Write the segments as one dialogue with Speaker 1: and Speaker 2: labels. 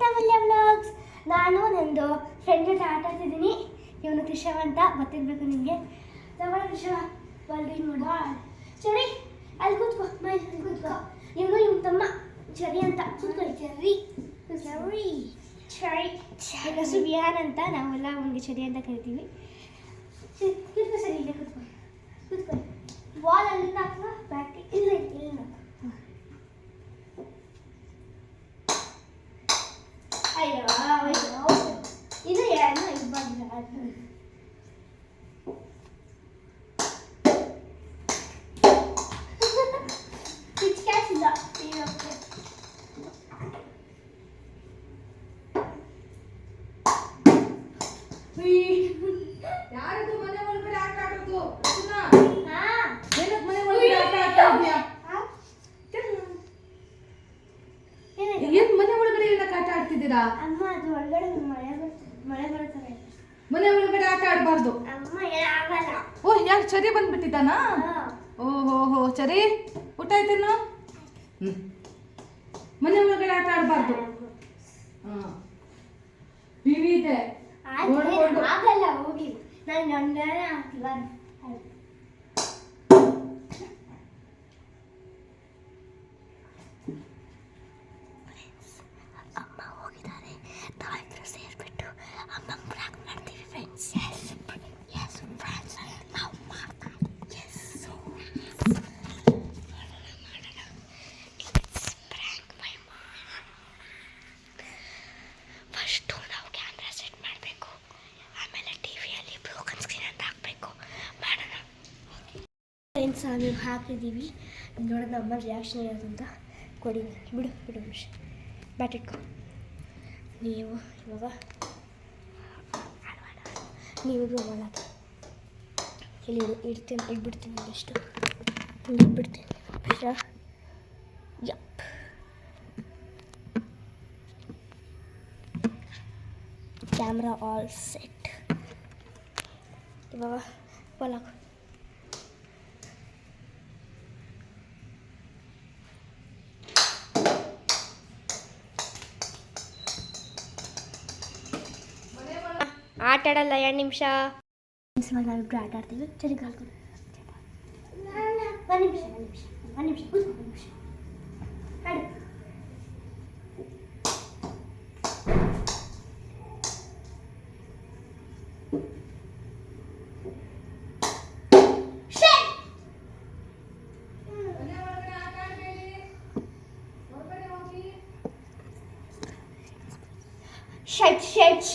Speaker 1: ಅಮೂಲ್ಯ vlogs. ನಾನು ನಂದು friend ಜೊತೆ ಆಟ ಆಡ್ತಿದ್ದೀನಿ. ಇವನು ಕೃಷವ್ ಅಂತ ಗೊತ್ತಿರಬೇಕು ನಿಮಗೆ. ತಗೊಳ್ಳಿ ಕೃಷವ, ಬಾಲ್ ಮಾಡು. ಸರಿ, ಅಲ್ಲಿ ಕೂತ್ಕೋ, ಅಲ್ಲಿ ಕೂತ್ಕೋ. ಇವನು ನಿಮ್ಮ ತಮ್ಮ ಚರಿ ಅಂತ ಕೂತ್ಕೊಳ್ಳಿ. ಚರಿ ಸರಿ ಚರಿ ಹೆಸರು ವಿಹಾನ್ ಅಂತ, ನಾವೆಲ್ಲ ಅವನಿಗೆ ಚರಿ ಅಂತ ಕರಿತೀವಿ. ಕೂತ್ಕೋ, ಸರಿ ಇಲ್ಲ ಕೂತ್ಕೊ ಕೂತ್ಕೊಳ್ಳಿ. ಬಾಲ್ ಅಲ್ಲಿಂದ ಹಾಕುವ, ಬ್ಯಾಟಿ ಇಲ್ಲ ಇಲ್ಲ. ಅಯ್ಯೋ ಅಯ್ಯೋ, ಇದು ಏನು ಇಬ್ಬರು ಕಿಚ್ಕ್ಯಾಚಿಲ್ಲ.
Speaker 2: ಯಾರದು ಮನೆ ಒಳಗಡೆ ಆಟ ಆಡೋದು? ಏನಕ್ಕೆ ಮನೆ ಒಳಗಡೆ ಆಟ ಆಡ್ತಾ ಇದ್ಯಾ? ಏನ್ ಮನೆ ಒಳಗಡೆ ಏನಕ್ಕೆ ಆಟ ಆಡ್ತಿದ್ದೀರಾ?
Speaker 1: ಅಮ್ಮ, ಅದು ಒಳಗಡೆ ಮಳೆ ಬರುತ್ತದೆ.
Speaker 2: ಮನೆ ಒಳಗಡೆ ಆಟ ಆಡಬಾರ್ದು.
Speaker 1: ಅಮ್ಮ ಆಗಲ್ಲ.
Speaker 2: ಓ, ಯಾರು ಚರಿ ಬಂದ್ಬಿಟ್ಟಿದ್ದಾನಾ? ಓಹೋ ಚರಿ, ಊಟ ಆಯ್ತೇನು? ಮನೆ ಒಳಗಡೆ ಆಟ ಆಡಬಾರ್ದು. ಟಿವಿ ಇದೆ
Speaker 1: ಆಗಲ್ಲ, ಹೋಗಿ. ನಾನು ನೊಂದನೆ ಹಾಕಿಲ್ಲ. ಅಮ್ಮ ಹೋಗಿದ್ದಾರೆ. ನಾವಿಬ್ರು ಸೇರ್ಬಿಟ್ಟು ಅಮ್ಮಂಗೆ ಬ್ರಾಕ್ ಮಾಡ್ತೀವಿ ಫ್ರೆಂಡ್ಸ್. ಎಸ್ ಫ್ರೆಂಡ್ಸ್, ನಾವು ಮಾಡ್ತಾ ಎಸ್ ಮಾಡೋಣ. ಇಟ್ಸ್ ಬ್ರಾಕ್ ಮೈ ಮಾಮ್. ಫಸ್ಟು ನಾವು ಕ್ಯಾಮ್ರಾ ಸೆಟ್ ಮಾಡಬೇಕು, ಆಮೇಲೆ ಟಿವಿಯಲ್ಲಿ ಬ್ರೋಕನ್ ಸ್ಕ್ರೀನ್ ಅಂತ ಹಾಕಬೇಕು. ಮಾಡೋಣ ಫ್ರೆಂಡ್ಸ್. ನಾವು ಹಾಕಿದ್ದೀವಿ, ನೋಡೋಣ ಅಮ್ಮ ರಿಯಾಕ್ಷನ್ ಇರೋದು ಅಂತ. ಕೊಡಿ, ಬಿಡು ಬಿಡು ನಿಮಿಷ, ಬ್ಯಾಟ್ ಇಟ್ಕೊ. ನೀವು ಇವಾಗ ನೀವು ಮಾಡೋದು ಇಲ್ಲಿ ಇಡ್ತೀನಿ, ಇಟ್ಬಿಡ್ತೀನಿ. ಎಷ್ಟು ಇಟ್ಬಿಡ್ತೀನಿ ನಿಮಿಷ. ಯಪ್, ಕ್ಯಾಮ್ರಾ ಆಲ್ ಸೆಟ್. ಇವಾಗ ಬಾಲ್ ಹಾಕು. ಆಟ ಆಡಲ್ಲ 2 ನಿಮಿಷ. ನಾವಿಬ್ರು ಆಟ ಆಡ್ತೀವಿ. ಸರಿ, ಕಾಲ್ಕೊಂಡು ಒಂದು ನಿಮಿಷ ಆಡು. ಶಟ್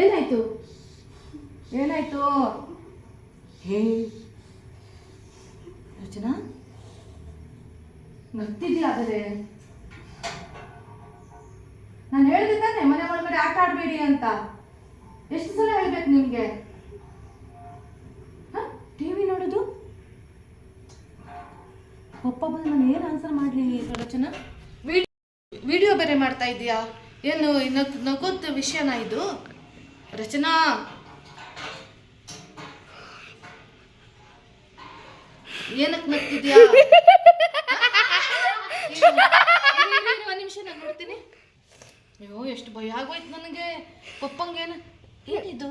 Speaker 2: ಏನಾಯ್ತು? ಏನಾಯ್ತು? ಹೇ ರಚನಾ, ನಗ್ತಿದ್ಯಾ? ಆದರೆ ನಾನು ಹೇಳಿದೆ ತಾನೆ ಮನೆ ಒಳಗಡೆ ಆಟ ಆಡಬೇಡಿ ಅಂತ. ಎಷ್ಟು ಸಲ ಹೇಳ್ಬೇಕು ನಿಮ್ಗೆ? ಟಿವಿ ನೋಡೋದು ಪಪ್ಪ ಬಂದು ನಾನು ಏನು ಆನ್ಸರ್ ಮಾಡಲಿ ರಚನಾ? ವಿಡಿಯೋ ಬೇರೆ ಮಾಡ್ತಾ ಇದೀಯಾ? ಏನು ನಗೋದ್ ವಿಷಯನಾ ಇದು? ರಚನಾ, ಏನಕ್ಕೆ ನಗ್ತಿದ್ಯಾ? ಒಂದು ನಿಮಿಷ ನಾನು ನೋಡ್ತೀನಿ. ಅಯ್ಯೋ, ಎಷ್ಟು ಭಯ ಆಗೋಯ್ತು ನನಗೆ. ಪಪ್ಪಂಗೇನು ಏನಿದು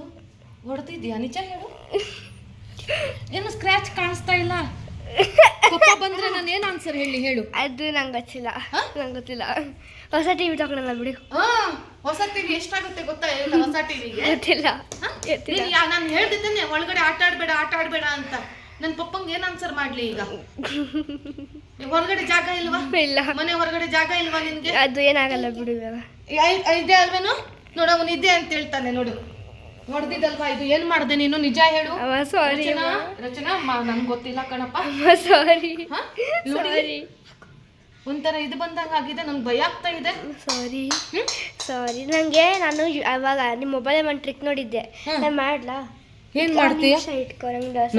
Speaker 2: ಹೊಡೆದಿದ್ಯಾ? ನಿಜ ಹೇಳು. ಏನು ಸ್ಕ್ರ್ಯಾಚ್ ಕಾಣಿಸ್ತಾ ಇಲ್ಲ? ಪಪ್ಪ ಬಂದ್ರೆ ನಾನು ಏನು ಆನ್ಸರ್ ಹೇಳು?
Speaker 1: ಅದು ನಂಗೆ ಗೊತ್ತಿಲ್ಲ. ಹೊಸ ಟಿವಿ ತಗೊಳ್ಳಲ್ಲ ಬಿಡು.
Speaker 2: ಹೊಸ ಟಿವಿ ಎಷ್ಟಾಗುತ್ತೆ ಗೊತ್ತಾ? ಹೊಸ ಟಿವಿಗೆ
Speaker 1: ಗೊತ್ತಿಲ್ಲ.
Speaker 2: ನಾನು ಹೇಳ್ತಿದ್ದೇನೆ ಒಳಗಡೆ ಆಟ ಆಡ್ಬೇಡ ಅಂತ. ನನ್ನ ಪಪ್ಪಂಗೆ ಏನು ಆನ್ಸರ್ ಮಾಡ್ಲಿ ಈಗ? ಹೊರಗಡೆ ಜಾಗ ಇಲ್ವಾ?
Speaker 1: ಇಲ್ಲ.
Speaker 2: ಮನೆ ಹೊರಗಡೆ ಜಾಗ ಇಲ್ವಾ ನಿನ್ಗೆ?
Speaker 1: ಅದು ಏನಾಗಲ್ಲ ಬಿಡು.
Speaker 2: ಇದೆ ಅಲ್ವೇನು? ನೋಡ, ಅವನು ಇದೆ ಅಂತ ಹೇಳ್ತಾನೆ ನೋಡು. ಹೊಡೆದಿದ್ದಲ್ವಾ ಇದು? ಏನ್ ಮಾಡ್ದೆ ನೀನು? ನಿಜ ಹೇಳು.
Speaker 1: ಸಾರಿ
Speaker 2: ರಚನಾ, ನನ್ಗೆ ಗೊತ್ತಿಲ್ಲ ಕಣಪ್ಪ.
Speaker 1: ಸಾರಿ.
Speaker 2: ಒಂಥರ ಇದು ಬಂದಂಗ ಆಗಿದೆ, ನಂಗೆ ಭಯ ಆಗ್ತಾ ಇದೆ.
Speaker 1: ಸಾರಿ. ನಂಗೆ ನಾನು ಅವಾಗ ನಿಮ್ಮ ಮೊಬೈಲ್ ಒಂದು ಟ್ರಿಕ್ ನೋಡಿದ್ದೆ, ನಾನು ಮಾಡ್ಲಾ?
Speaker 2: ಏನ್ ಮಾಡ್ತೀಯ?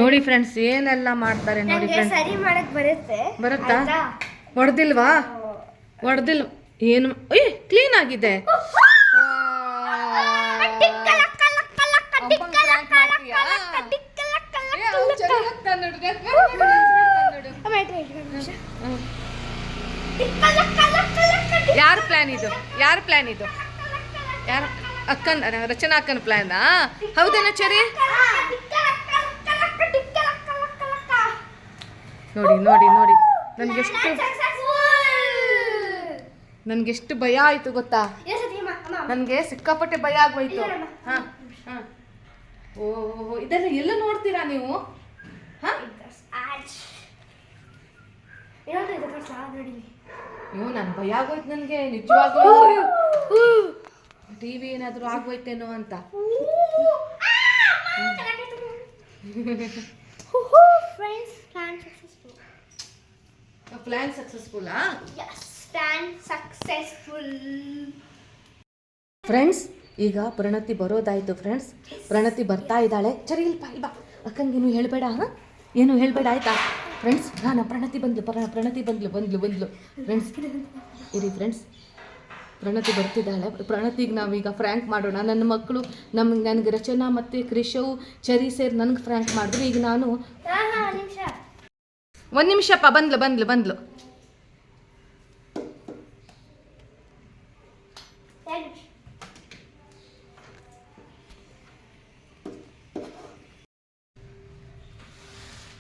Speaker 2: ನೋಡಿ ಫ್ರೆಂಡ್ಸ್, ಏನೆಲ್ಲ ಮಾಡ್ತಾರೆ ನೋಡಿ ಫ್ರೆಂಡ್ಸ್.
Speaker 1: ಸರಿ ಮಾಡಕ್
Speaker 2: ಬರುತ್ತಾ? ಹೊಡೆದಿಲ್ವಾ? ಏನು? ಕ್ಲೀನ್ ಆಗಿದೆ. ಯಾರ ಪ್ಲಾನ್ ಇದು ಯಾರ ಅಕ್ಕನ್ ರಚನಾ ಅಕ್ಕನ ಪ್ಲಾನಾ? ಹೌದೇನ ಚರಿ? ನೋಡಿ ನೋಡಿ ನೋಡಿ ನನ್ಗೆಷ್ಟು ಭಯ ಆಯ್ತು ಗೊತ್ತಾ? ನನಗೆ ಸಿಕ್ಕಾಪಟ್ಟೆ ಭಯ ಆಗೋಯ್ತು. ಹಾಂ ಹಾಂ ಓ ಇದೆಲ್ಲ ಎಲ್ಲ ನೋಡ್ತೀರಾ ನೀವು? ಹಾಂ ಅಯ್ಯೋ ನನ್ ಭಯ ಆಗೋಯ್ತು ನನಗೆ ನಿಜವಾಗ್ಲೂ. ಟಿವಿ ಏನಾದರೂ ಆಗೋಯ್ತೇನೋ ಅಂತ. ಪ್ಲಾನ್ ಸಕ್ಸಸ್ಫುಲ್ಲಾ? ಫ್ರೆಂಡ್ಸ್ ಈಗ ಪ್ರಣತಿ ಬರೋದಾಯ್ತು ಫ್ರೆಂಡ್ಸ್. ಪ್ರಣತಿ ಬರ್ತಾ ಇದ್ದಾಳೆ. ಸರಿ ಇಲ್ವಾ ಅಕ್ಕಂಗೇನು ಹೇಳಬೇಡ, ಏನು ಹೇಳಬೇಡ ಆಯ್ತಾ ಫ್ರೆಂಡ್ಸ್? ನಾನು ಪ್ರಣತಿ ಬಂದ್ಲು ಫ್ರೆಂಡ್ಸ್. ಇರಿ ಫ್ರೆಂಡ್ಸ್, ಪ್ರಣತಿ ಬರ್ತಿದ್ದಾಳೆ. ಪ್ರಣತಿಗೆ ನಾವೀಗ ಫ್ರ್ಯಾಂಕ್ ಮಾಡೋಣ. ನನ್ನ ಮಕ್ಕಳು ನನಗೆ ರಚನಾ ಮತ್ತು ಕ್ರಿಶವ್ ಚರಿ ಸೇರಿ ನನಗೆ ಫ್ರ್ಯಾಂಕ್ ಮಾಡಿದ್ರು. ಈಗ ನಾನು ಒಂದು ನಿಮಿಷಪ್ಪ ಬಂದ್ಲು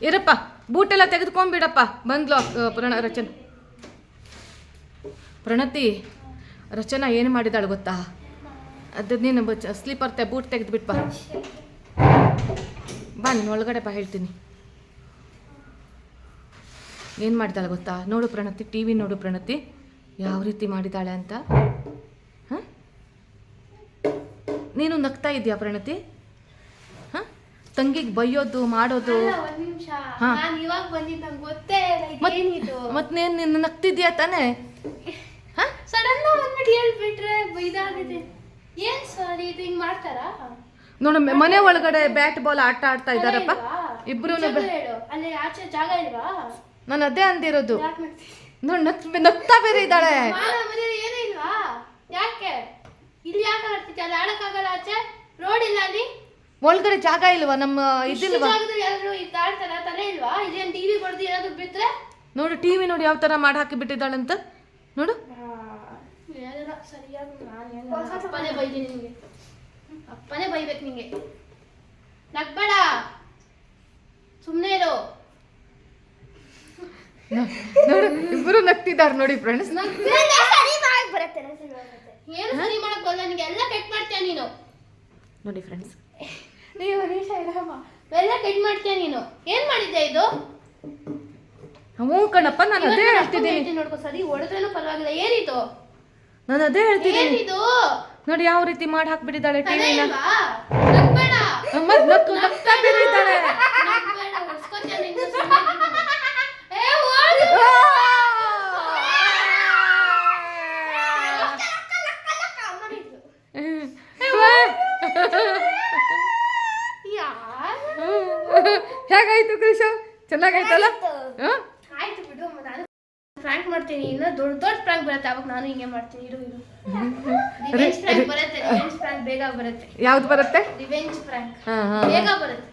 Speaker 2: ಇರಪ್ಪ, ಬೂಟೆಲ್ಲ ತೆಗೆದುಕೊಂಡ್ಬಿಡಪ್ಪ. ಬಂದ್ಲು ಪ್ರಣತಿ ರಚನಾ ಏನು ಮಾಡಿದಾಳು ಗೊತ್ತಾ? ಅದು ನೀನು ಸ್ಲೀಪರ್ ಬೂಟ್ ತೆಗೆದುಬಿಟ್ಟು ಬಾ ನೀನು ಒಳಗಡೆ ಬಾ, ಹೇಳ್ತೀನಿ ಏನು ಮಾಡಿದಾಳೆ ಗೊತ್ತಾ? ನೋಡು ಪ್ರಣತಿ, ಟಿ ವಿ ನೋಡು ಪ್ರಣತಿ, ಯಾವ ರೀತಿ ಮಾಡಿದಾಳೆ ಅಂತ. ಹಾಂ ನೀನು ನಗ್ತಾ ಇದೆಯಾ ಪ್ರಣತಿ? ಹಾಂ ತಂಗಿಗೆ ಬೈಯೋದು ಮಾಡೋದು. ಮತ್ತೆ ನೀನು ನಗ್ತಿದ್ಯಾ ತಾನೇ?
Speaker 1: ಸಡನ್ ಬಂದ್ಬಿಟ್ಟು ಹೇಳ್ಬಿಟ್ರೆ ಇದಾಗಿದೆ. ಏನ್ ಸರ್ ಇದು ಹಿಂಗ್ ಮಾಡ್ತಾರಾ?
Speaker 2: ನೋಡು ಮನೆ ಒಳಗಡೆ ಬ್ಯಾಟ್ ಬಾಲ್ ಆಟ ಆಡ್ತಾ ಇದ್ದಾರಪ್ಪ ಇಬ್ರು.
Speaker 1: ಅಲ್ಲಿ ಆಚೆ ಜಾಗ ಇಲ್ವಾ?
Speaker 2: ನಾನು ಅದೇ ಅಂದಿರೋದು. ನೋಡಿ ನಗ್ತಾ ಬೇರೆ ಇದ್ದಾಳೆ.
Speaker 1: ಏನೂ ಇಲ್ವಾ? ಯಾಕೆ ಇಲ್ಲಿ ಯಾಕೆ ಆಡ್ತಿದ್ದೆ? ಅಲ್ಲಿ ಆಡಕ್ಕಾಗಲ್ಲ, ಆಚೆ ರೋಡ್ ಇಲ್ಲ, ಅಲ್ಲಿ
Speaker 2: ಒಳಗಡೆ ಜಾಗ ಇಲ್ವಾ? ನಮ್ಮ ಇದಿಲ್ವಾ?
Speaker 1: ಯಾರು ಆಡ್ತಾರ? ತಲೆ ಇಲ್ವಾ? ಇದೇನ್ ಟಿವಿ ಕೊಡ್ದು ಏನಾದ್ರು ಬಿಟ್ರೆ
Speaker 2: ನೋಡು, ಟಿವಿ ನೋಡಿ ಯಾವ ತರ ಮಾಡಿ ಹಾಕಿ ಬಿಟ್ಟಿದ್ದಾಳಂತ ನೋಡು.
Speaker 1: ಅಪ್ಪನೇ ಬೈತೀನಿ ನಿಂಗೆ, ಅಪ್ಪನೇ ಬೈಬೇಕು ನಿಂಗೆ. ನಗ್ಬೇಡ, ಸುಮ್ಮನೆ ಇರು.
Speaker 2: ನೋಡಿ ಇಬ್ರು ನಗ್ತಿದ್ದಾರೆ ನೋಡಿ ಫ್ರೆಂಡ್ಸ್.
Speaker 1: ಏನು ಸರಿ ಮಾಡಕ್ ಬರಲ್ಲ ನಿಂಗೆ, ಎಲ್ಲ ಕೆಟ್ಟ ಮಾಡ್ತೀಯ ನೀನು.
Speaker 2: ನೋಡಿ ಫ್ರೆಂಡ್ಸ್,
Speaker 1: ನೀವು ಎಲ್ಲ ಕೆಟ್ಟ ಮಾಡ್ತೀಯ ನೀನು. ಏನ್ ಮಾಡಿದ್ದೆ ಇದು?
Speaker 2: ಹ್ಞೂ ಕಣಪ್ಪ, ನಾನು ಅದೇ ಹೇಳ್ತಿದ್ದೀನಿ.
Speaker 1: ನೋಡ್ಕೊ, ಸರಿ ಹೊಡೆದ್ರೇನು ಪರವಾಗಿಲ್ಲ. ಏನಿದು?
Speaker 2: ನಾನು ಅದೇ ಹೇಳ್ತಿದ್ದೀನಿ.
Speaker 1: ಏನಿದು?
Speaker 2: ನೋಡಿ ಯಾವ ರೀತಿ ಮಾಡಿ ಹಾಕ್ಬಿಟ್ಟಿದ್ದಾಳೆ ಟಿವಿನ.
Speaker 1: ನಗ್ಬೇಡ,
Speaker 2: ನಗ್ತಾ ಬೇರೆ ಇದ್ದಾಳೆ. ಹೇಗಾಯ್ತು ಕ್ರಿಶ್? ಚೆನ್ನಾಗಾಯ್ತಲ್ಲ?
Speaker 1: ಆಯ್ತು ಬಿಡು, ನಾನು ಫ್ರ್ಯಾಂಕ್ ಮಾಡ್ತೀನಿ. ಇನ್ನ ದೊಡ್ಡ ಫ್ರ್ಯಾಂಕ್ ಬರುತ್ತೆ, ಅವಾಗ ನಾನು ಹಿಂಗೆ ಮಾಡ್ತೀನಿ. ಇರು ರಿವೆಂಜ್ ಫ್ರ್ಯಾಂಕ್ ಬರುತ್ತೆ. ರಿವೆಂಜ್ ಫ್ರ್ಯಾಂಕ್ ಬೇಗ ಬರುತ್ತೆ.
Speaker 2: ಯಾವ್ದು ಬರುತ್ತೆ?
Speaker 1: ರಿವೆಂಜ್ ಫ್ರ್ಯಾಂಕ್ ಬೇಗ ಬರುತ್ತೆ.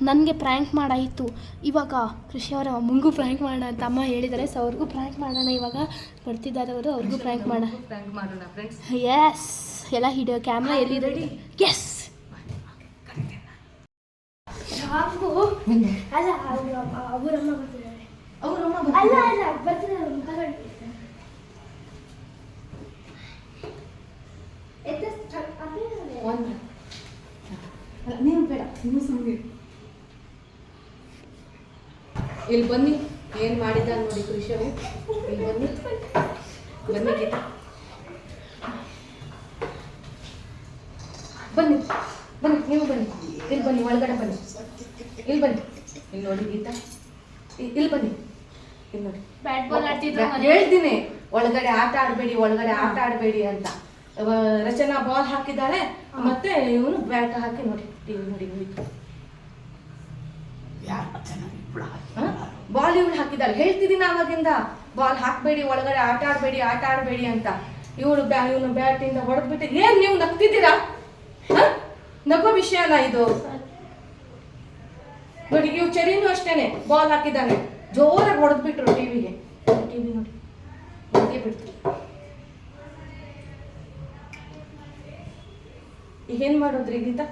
Speaker 1: ನನಗೆ ಪ್ರ್ಯಾಂಕ್ ಮಾಡಾಯಿತು. ಇವಾಗ ಕೃಷಿ ಅವರ ಅಮ್ಮಂಗೂ ಪ್ರ್ಯಾಂಕ್ ಮಾಡೋಣ ಅಂತ ಅಮ್ಮ ಹೇಳಿದ್ದಾರೆ. ಸೊ ಅವ್ರಿಗೂ ಪ್ರ್ಯಾಂಕ್ ಮಾಡೋಣ. ಇವಾಗ ಬರ್ತಿದ್ದಾರೆ ಅವರು, ಅವ್ರಿಗೂ ಪ್ರ್ಯಾಂಕ್ ಮಾಡೋಣ. ಎಸ್, ಎಲ್ಲ ಹಿಡಿಯೋ ಕ್ಯಾಮ್ರಾ ಎಲ್ಲಿ ರೆಡಿ? ಎಸ್. ಅಲ್ಲ ಅವರಮ್ಮ ಬರ್ತಿದ್ದಾರೆ. ಅಲ್ಲ ಅಲ್ಲ ಬರ್ತಿದ್ದಾರೆ.
Speaker 2: ನೀವು ಬೇಡ, ನೀವು ಸುಮ್ಮನೆ ಇಲ್ಲಿ ಬನ್ನಿ. ಏನು ಮಾಡಿದ ನೋಡಿ ಕೃಷಿಯವರು. ಇಲ್ಲಿ ಬನ್ನಿ ಗೀತಾ, ಬನ್ನಿ ನೀವು ಬನ್ನಿ. ಇಲ್ಲಿ ಬನ್ನಿ, ಒಳಗಡೆ ಬನ್ನಿ. ಇಲ್ಲಿ ಬನ್ನಿ, ಇಲ್ಲಿ ನೋಡಿ ಗೀತಾ, ಇಲ್ಲಿ ಬನ್ನಿ. ಇಲ್ಲಿ ನೋಡಿ,
Speaker 1: ಬ್ಯಾಟ್ ಬಾಲ್ ಆಡ್ತಿದ್ರು.
Speaker 2: ಹೇಳ್ತೀನಿ ಒಳಗಡೆ ಆಟ ಆಡಬೇಡಿ ಅಂತ. ರಚನಾ ಬಾಲ್ ಹಾಕಿದ್ದಾಳೆ, ಮತ್ತೆ ಇವನು ಬ್ಯಾಟ್ ಹಾಕಿ ನೋಡಿ. ಟಿವಿ ನೋಡಿ ಬಾಲ್ ಇವಳು ಹಾಕಿದ್ದಾಳೆ. ಹೇಳ್ತಿದ್ದೀನಿ ಅವಾಗಿಂದ, ಬಾಲ್ ಹಾಕಬೇಡಿ, ಒಳಗಡೆ ಆಟ ಆಡಬೇಡಿ ಅಂತ. ಇವನು ಬ್ಯಾಟ್ ಇಂದ ಹೊಡೆದ್ಬಿಟ್ಟು. ಏನ್ ನೀವು ನಗ್ತಿದ್ದೀರಾ? ನಗೋ ವಿಷಯ ಅಲ್ಲ ಇದು. ನೋಡಿ ಇವ್ ಚೆರಿನೂ ಅಷ್ಟೇನೆ ಬಾಲ್ ಹಾಕಿದ್ದಾನೆ, ಜೋರಾಗಿ ಹೊಡೆದ್ಬಿಟ್ರು ಟಿವಿಗೆ. ಟಿವಿ ನೋಡಿ ಹಾಗೆ ಬಿಡ್ತು. ಈಗೇನ್ ಮಾಡೋದ್ರಿ ಗೀತಾ?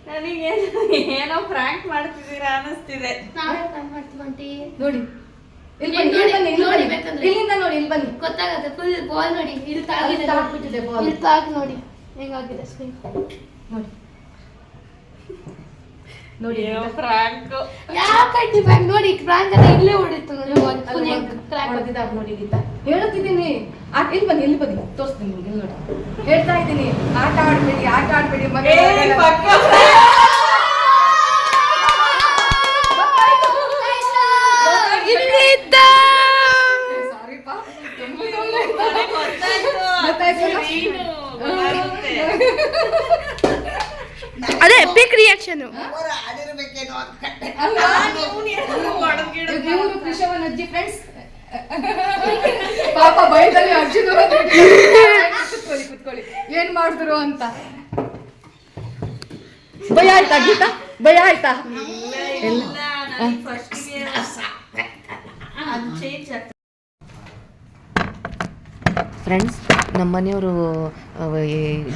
Speaker 3: ನನಗೆ ಏನೋ ಫ್ರಾಂಕ್ ಮಾಡ್ತಿದ್ದೀರಾ ಅನಿಸ್ತಿದೆ.
Speaker 2: ನೋಡಿ ಇಲ್ಲಿಂದ ನೋಡಿ, ಇಲ್ಲಿ ಬನ್ನಿ,
Speaker 1: ಗೊತ್ತಾಗತ್ತೆ. ಫುಲ್ ಬಾಲ್ ನೋಡಿ
Speaker 2: ತಾಗ್ಬಿಟ್ಟಿದೆ ಬಾಲ್.
Speaker 1: ನೋಡಿ ಹೆಂಗಾಗಿದೆ ಸ್ಕ್ರೀನ್
Speaker 2: ನೋಡಿ ನೋಡಿ
Speaker 3: ಫ್ರಾಂಕ್
Speaker 1: ಯಾವ ಕಟ್ಟಿ ಬ್ಯಾಂಕ್ ನೋಡಿ ಫ್ರಾಂಕ್ ಅಂತ ಇಲ್ಲೇ ಹೊಡಿತು
Speaker 2: ಹೊಡೆದಿದ್ದಾಗ ನೋಡಿ ಗೀತಾ. ಹೇಳುತ್ತಿದ್ದೀನಿ, ಇಲ್ಲಿ ಬನ್ನಿ, ಇಲ್ಲಿ ಬನ್ನಿ, ತೋರಿಸ್ತೀನಿ ನಿಮ್ಗೆ. ಇಲ್ಲಿ ನೋಡಿ, ಹೇಳ್ತಾ ಇದ್ದೀನಿ, ಆಟ ಆಡ್ಬೇಡಿ ಮಗ.
Speaker 1: ಅದೇ ಬಿಗ್ ರಿಯಾಕ್ಷನ್.
Speaker 2: ಇವರು ಕೃಷವನ್ ಅಜ್ಜಿ ಫ್ರೆಂಡ್ಸ್. ಪಾಪ ಭಯದಲ್ಲಿ ಅರ್ಜುನ್ ಕುತ್ಕೊಳ್ಳಿ ಏನ್ ಮಾಡಿದ್ರು ಅಂತ. ಭಯ ಆಯ್ತಾ ಗೀತಾ? ಭಯ ಆಯ್ತಾ? ಫ್ರೆಂಡ್ಸ್, ನಮ್ಮ ಮನೆಯವರು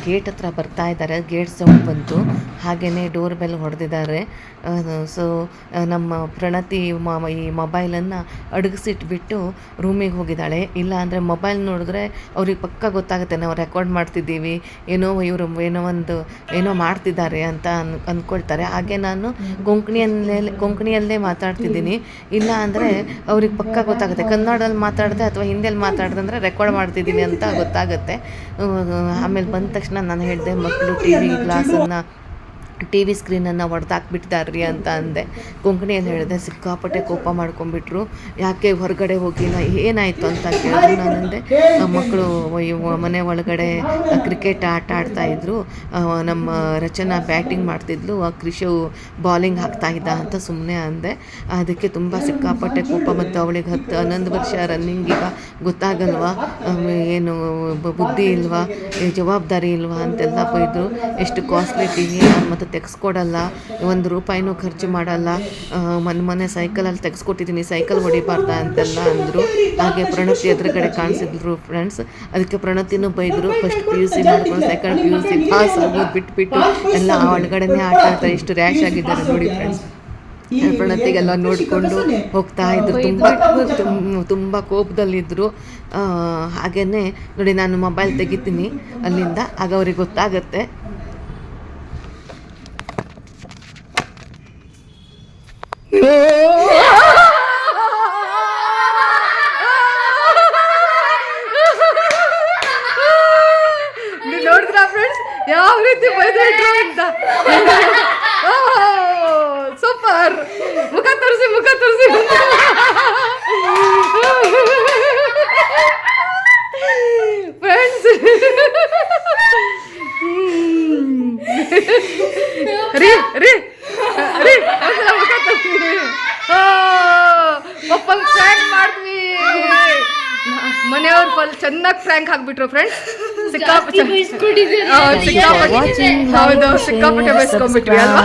Speaker 2: ಗೇಟ್ ಹತ್ರ ಬರ್ತಾ ಇದ್ದಾರೆ. ಗೇಟ್ ಸೌಂಡ್ ಬಂತು, ಹಾಗೆಯೇ ಡೋರ್ ಬೆಲ್ ಹೊಡೆದಿದ್ದಾರೆ. ಸೊ ನಮ್ಮ ಪ್ರಣತಿ ಈ ಮೊಬೈಲನ್ನು ಅಡಗಿಸಿಟ್ಬಿಟ್ಟು ರೂಮಿಗೆ ಹೋಗಿದ್ದಾಳೆ. ಇಲ್ಲ ಅಂದರೆ ಮೊಬೈಲ್ ನೋಡಿದ್ರೆ ಅವ್ರಿಗೆ ಪಕ್ಕ ಗೊತ್ತಾಗುತ್ತೆ ನಾವು ರೆಕಾರ್ಡ್ ಮಾಡ್ತಿದ್ದೀವಿ, ಇವರು ಏನೋ ಮಾಡ್ತಿದ್ದಾರೆ ಅಂತ ಅಂದ್ಕೊಳ್ತಾರೆ. ಹಾಗೆ ನಾನು ಕೊಂಕಣಿಯಲ್ಲೇ ಮಾತಾಡ್ತಿದ್ದೀನಿ. ಇಲ್ಲ ಅಂದರೆ ಅವ್ರಿಗೆ ಪಕ್ಕ ಗೊತ್ತಾಗುತ್ತೆ, ಕನ್ನಡದಲ್ಲಿ ಮಾತಾಡಿದೆ ಅಥವಾ ಹಿಂದಿಯಲ್ಲಿ ಮಾತಾಡಿದೆ ಅಂದರೆ ರೆಕಾರ್ಡ್ ಮಾಡ್ತಿದ್ದೀನಿ ಅಂತ ಗೊತ್ತಾಗುತ್ತೆ. ಆಮೇಲೆ ಬಂದ ತಕ್ಷಣ ನಾನು ಹೇಳಿದೆ, ಮಕ್ಕಳು ಟಿ ವಿ ಸ್ಕ್ರೀನನ್ನು ಹೊಡೆದಾಕ್ಬಿಟ್ಟಿದ್ದಾರ್ರಿ ಅಂತ ಅಂದೆ. ಕೊಂಕಣಿಯಲ್ಲಿ ಹೇಳಿದೆ. ಸಿಕ್ಕಾಪಟ್ಟೆ ಕೋಪ ಮಾಡ್ಕೊಂಡ್ಬಿಟ್ರು. ಯಾಕೆ ಹೊರಗಡೆ ಹೋಗಿಲ್ಲ, ಏನಾಯಿತು ಅಂತ ಕೇಳಿದ್ರು. ನಾನಂದೆ, ಮಕ್ಕಳು ಮನೆ ಒಳಗಡೆ ಕ್ರಿಕೆಟ್ ಆಟ ಆಡ್ತಾಯಿದ್ರು, ನಮ್ಮ ರಚನಾ ಬ್ಯಾಟಿಂಗ್ ಮಾಡ್ತಿದ್ಲು, ಕೃಷಿ ಬಾಲಿಂಗ್ ಹಾಕ್ತಾಯಿದ್ದ ಅಂತ ಸುಮ್ಮನೆ ಅಂದೆ. ಅದಕ್ಕೆ ತುಂಬ ಸಿಕ್ಕಾಪಟ್ಟೆ ಕೋಪ. ಮತ್ತು ಅವಳಿಗೆ 11 ವರ್ಷ ರನ್ನಿಂಗ್, ಈಗ ಗೊತ್ತಾಗಲ್ವಾ, ಏನು ಬುದ್ಧಿ ಇಲ್ವಾ, ಜವಾಬ್ದಾರಿ ಇಲ್ವಾ ಅಂತೆಲ್ಲ ಬೈದರು. ಎಷ್ಟು ಕಾಸ್ಟ್ಲಿ ಟಿವಿ, ಮತ್ತು ತೆಗೆಸ್ಕೊಡಲ್ಲ, 1 ರೂಪಾಯಿನೂ ಖರ್ಚು ಮಾಡಲ್ಲ, ಮೊನ್ನೆ ಸೈಕಲಲ್ಲಿ ತೆಗೆಸ್ಕೊಟ್ಟಿದ್ದೀನಿ, ಸೈಕಲ್ ಹೊಡಿಬಾರ್ದ ಅಂತೆಲ್ಲ ಅಂದರು. ಹಾಗೆ ಪ್ರಣತಿ ಎದುರುಗಡೆ ಕಾಣಿಸಿದ್ರು ಫ್ರೆಂಡ್ಸ್. ಅದಕ್ಕೆ ಪ್ರಣತಿನೂ ಬೈದರು. ಫಸ್ಟ್ PUC ಮಾಡ್ಕೊಂಡು ಸೆಕೆಂಡ್ PUC ಪಾಸ್ ಆಗೋದು ಬಿಟ್ಬಿಟ್ಟು ಎಲ್ಲ ಒಳಗಡೆನೇ ಆಟ ಆಡ್ತಾರೆ. ಎಷ್ಟು ರ್ಯಾಶ್ ಆಗಿದ್ದಾರೆ ನೋಡಿ ಫ್ರೆಂಡ್ಸ್. ಪ್ರಣತಿಗೆಲ್ಲ ನೋಡಿಕೊಂಡು ಹೋಗ್ತಾ ಇದ್ರು. ತುಂಬ ಕೋಪದಲ್ಲಿದ್ದರು. ಹಾಗೆಯೇ ನೋಡಿ, ನಾನು ಮೊಬೈಲ್ ತೆಗಿತೀನಿ ಅಲ್ಲಿಂದ, ಆಗ ಅವ್ರಿಗೆ ಗೊತ್ತಾಗುತ್ತೆ. ನೋಡಿದ್ರ ಫ್ರೆಂಡ್ಸ್ ಯಾವ ರೀತಿ ಬೈದ್ರು ಅಂತ. ಸೂಪರ್. ಮುಖ ತೋರಿಸಿ ಫ್ರೆಂಡ್ಸ್. ರೀ ಮುಖ ತೋರಿಸಿ. ಪಪ್ಪಂಗೆ ಫ್ರ್ಯಾಂಕ್ ಮಾಡಿದ್ವಿ. ಮನೆಯವ್ರು ಫುಲ್ ಚೆನ್ನಾಗಿ ಫ್ರ್ಯಾಂಕ್ ಹಾಕ್ಬಿಟ್ರು ಫ್ರೆಂಡ್ಸ್. ಸಿಕ್ಕಾಪಟ್ಟೆ ಬೈಸ್ಕೊಂಡ್ಬಿಟ್ವಿ ಅಲ್ವಾ.